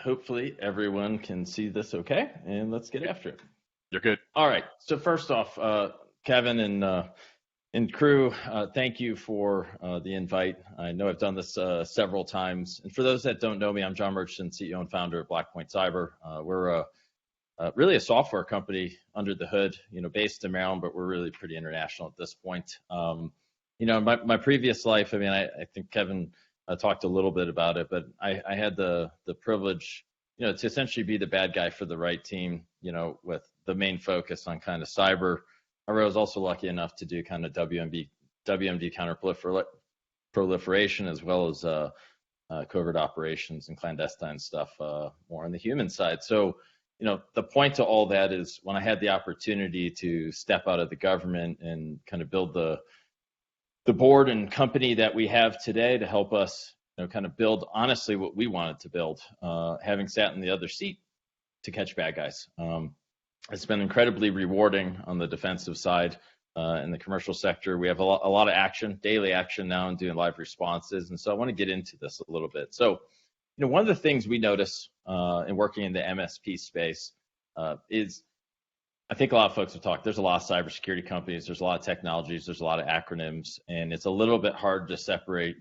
hopefully everyone can see this okay, and let's get after it. You're good. All right. So first off, Kevin and crew, thank you for the invite. I know I've done this several times. And for those that don't know me, I'm John Murchison, CEO and founder of Blackpoint Cyber. We're really a software company under the hood, based in Maryland, but we're really pretty international at this point. My previous life, I think Kevin talked a little bit about it, but I had the privilege, to essentially be the bad guy for the right team, with the main focus on kind of cyber. I was also lucky enough to do kind of WMD counter-proliferation, as well as covert operations and clandestine stuff, more on the human side. So, the point to all that is when I had the opportunity to step out of the government and kind of build the board and company that we have today to help us, kind of build honestly what we wanted to build, having sat in the other seat to catch bad guys. It's been incredibly rewarding on the defensive side. In the commercial sector, we have a lot of action, daily action now, and doing live responses. And so I want to get into this a little bit. So, one of the things we notice in working in the MSP space is, I think a lot of folks have talked, there's a lot of cybersecurity companies, there's a lot of technologies, there's a lot of acronyms, and it's a little bit hard to separate,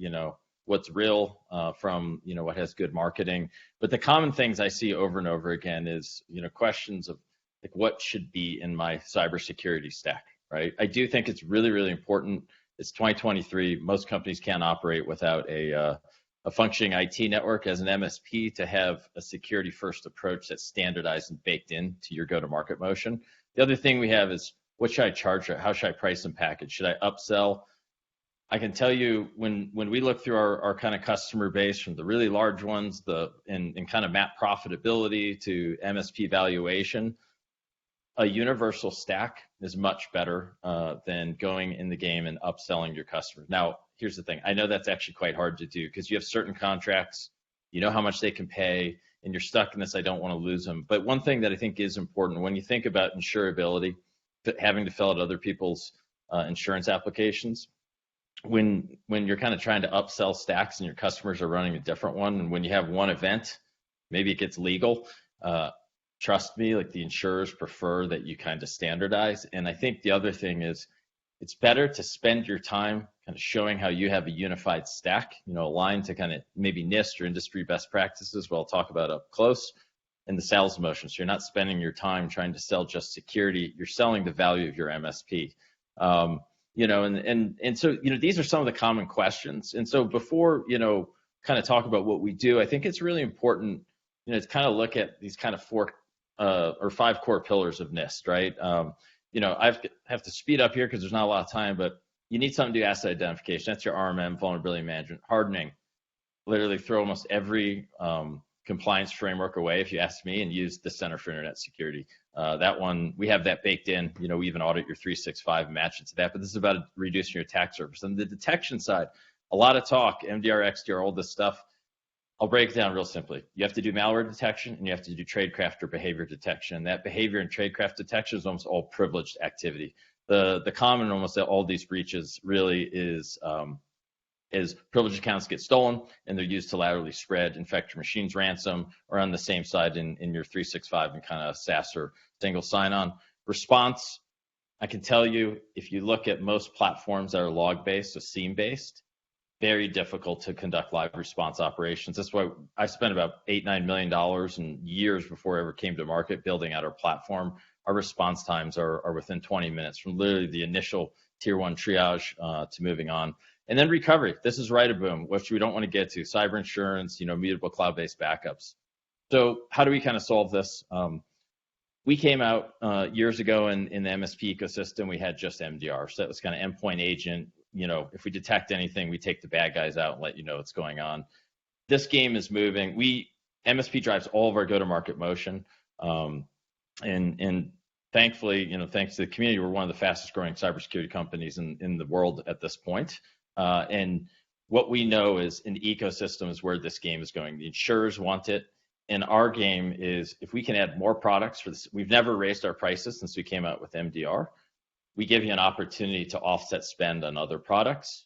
what's real from, what has good marketing. But the common things I see over and over again is, questions of like, what should be in my cybersecurity stack, right? I do think it's really, really important. It's 2023. Most companies can't operate without a functioning IT network as an MSP to have a security first approach that's standardized and baked into your go-to-market motion. The other thing we have is, what should I charge? How should I price and package? Should I upsell? I can tell you when we look through our kind of customer base, from the really large ones, and kind of map profitability to MSP valuation, a universal stack is much better than going in the game and upselling your customers. Now, here's the thing. I know that's actually quite hard to do because you have certain contracts, how much they can pay, and you're stuck in this, I don't want to lose them. But one thing that I think is important when you think about insurability, having to fill out other people's insurance applications, when you're kind of trying to upsell stacks and your customers are running a different one, and when you have one event, maybe it gets legal, trust me, like the insurers prefer that you kind of standardize. And I think the other thing is, it's better to spend your time kind of showing how you have a unified stack, aligned to kind of maybe NIST or industry best practices, what I'll talk about up close, in the sales motion. So you're not spending your time trying to sell just security, you're selling the value of your MSP. And so, these are some of the common questions. And so before, kind of talk about what we do, I think it's really important, to kind of look at these kind of 4 or 5 core pillars of NIST, right? I have to speed up here because there's not a lot of time, but you need something to do asset identification. That's your RMM, vulnerability management. Hardening, literally throw almost every compliance framework away, if you ask me, and use the Center for Internet Security. That one, we have that baked in. We even audit your 365 and match it to that. But this is about reducing your attack surface. And the detection side, a lot of talk, MDR, XDR, all this stuff. I'll break it down real simply. You have to do malware detection, and you have to do tradecraft or behavior detection. That behavior and tradecraft detection is almost all privileged activity. The common in almost all these breaches really is privileged accounts get stolen, and they're used to laterally spread, infect your machines, ransom, or on the same side in your 365 and kind of SaaS or single sign-on. Response, I can tell you, if you look at most platforms that are log-based, so SIEM-based, very difficult to conduct live response operations. That's why I spent about $8-9 million in years before I ever came to market building out our platform. Our response times are within 20 minutes from literally the initial tier 1 triage to moving on. And then recovery. This is right a boom, which we don't want to get to. Cyber insurance, mutable cloud-based backups. So how do we kind of solve this? We came out years ago in the MSP ecosystem. We had just MDR. So that was kind of endpoint agent. If we detect anything, we take the bad guys out and let you know what's going on. This game is moving. MSP drives all of our go-to-market motion. And thankfully, thanks to the community, we're one of the fastest growing cybersecurity companies in the world at this point. And what we know is an ecosystem is where this game is going. The insurers want it. And our game is, if we can add more products for this, we've never raised our prices since we came out with MDR. We give you an opportunity to offset spend on other products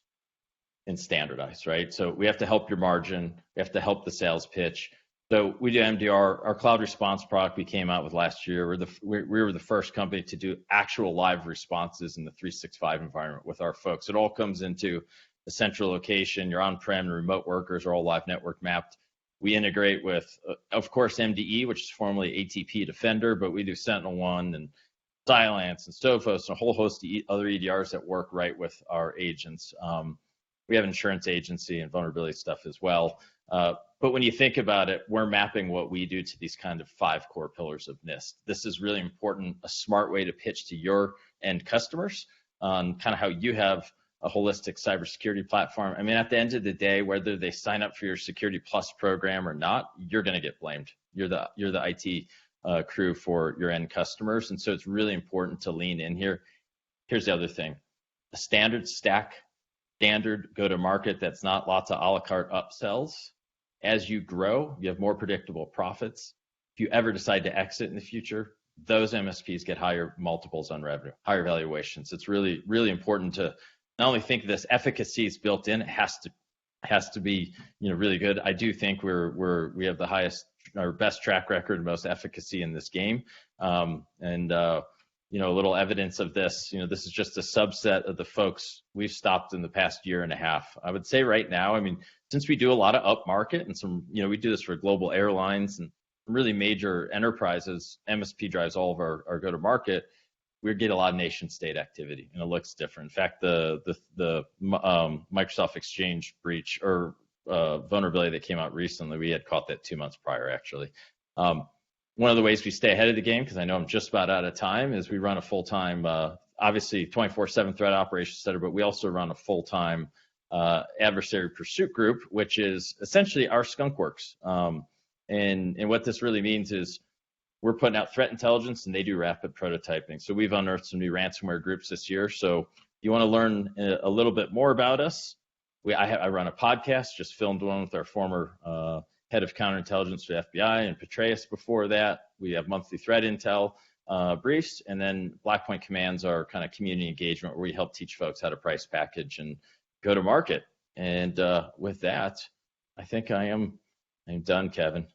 and standardize, right? So we have to help your margin. We have to help the sales pitch. So we do MDR. Our cloud response product we came out with last year. We were the first company to do actual live responses in the 365 environment with our folks. It all comes into a central location. Your on-prem and remote workers are all live network mapped. We integrate with, of course, MDE, which is formerly ATP Defender, but we do SentinelOne and Cylance and Sophos and a whole host of other EDRs that work right with our agents. We have insurance agency and vulnerability stuff as well. But when you think about it, we're mapping what we do to these kind of 5 core pillars of NIST. This is really important, a smart way to pitch to your end customers on kind of how you have a holistic cybersecurity platform. I mean, at the end of the day, whether they sign up for your Security Plus program or not, you're going to get blamed. You're the IT crew for your end customers. And so it's really important to lean in here. Here's the other thing. A standard stack, standard go-to-market that's not lots of a la carte upsells. As you grow, you have more predictable profits. If you ever decide to exit in the future, those MSPs get higher multiples on revenue, higher valuations. It's really, really important to not only think this efficacy is built in, it has to be, really good. I do think we have the highest or best track record, most efficacy in this game. A little evidence of this, this is just a subset of the folks we've stopped in the past year and a half. I would say right now, since we do a lot of upmarket and some, we do this for global airlines and really major enterprises, MSP drives all of our go-to-market, we get a lot of nation state activity and it looks different. In fact, the Microsoft Exchange breach or vulnerability that came out recently, we had caught that 2 months prior, actually. One of the ways we stay ahead of the game, because I know I'm just about out of time, is we run a full-time, obviously 24/7 threat operations center, but we also run a full-time adversary pursuit group, which is essentially our skunkworks. And what this really means is we're putting out threat intelligence and they do rapid prototyping. So we've unearthed some new ransomware groups this year. So if you want to learn a little bit more about us, I run a podcast, just filmed one with our former head of counterintelligence for the FBI and Petraeus before that. We have monthly threat intel briefs, and then Blackpoint Commands are kind of community engagement where we help teach folks how to price, package, and go to market. And with that, I think I'm done, Kevin.